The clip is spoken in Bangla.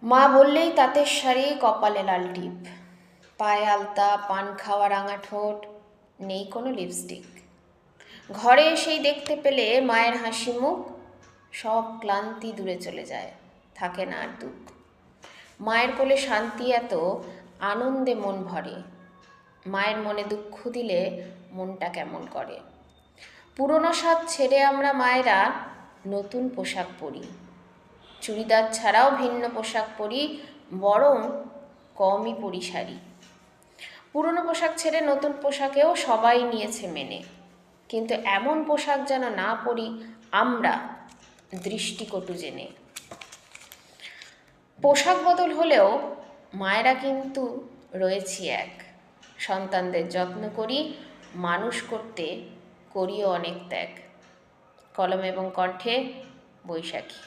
মা বললেই তাঁতের শাড়ি, কপালে লাল টিপ, পায়ে আলতা, পান খাওয়া রাঙা ঠোঁট, নেই কোনো লিপস্টিক। ঘরে এসেই দেখতে পেলে মায়ের হাসি মুখ, সব ক্লান্তি দূরে চলে যায়, থাকে না আর দুঃখ। মায়ের কোলে শান্তি এত, আনন্দে মন ভরে। মায়ের মনে দুঃখ দিলে মনটা কেমন করে। পুরনো স্বাদ ছেড়ে আমরা মায়েরা নতুন পোশাক পরি। চুড়িদার ছাড়াও ভিন্ন পোশাক পরি, বরং কমই পরি শাড়ি। পুরনো পোশাক ছেড়ে নতুন পোশাকেও সবাই নিয়েছে মেনে, কিন্তু এমন পোশাক যেন না পরি আমরা দৃষ্টিকটু জেনে। পোশাক বদল হলেও মায়েরা কিন্তু রয়েছি এক। সন্তানদের যত্ন করি, মানুষ করতে করিও অনেক ত্যাগ। কলম এবং কণ্ঠে বৈশাখী।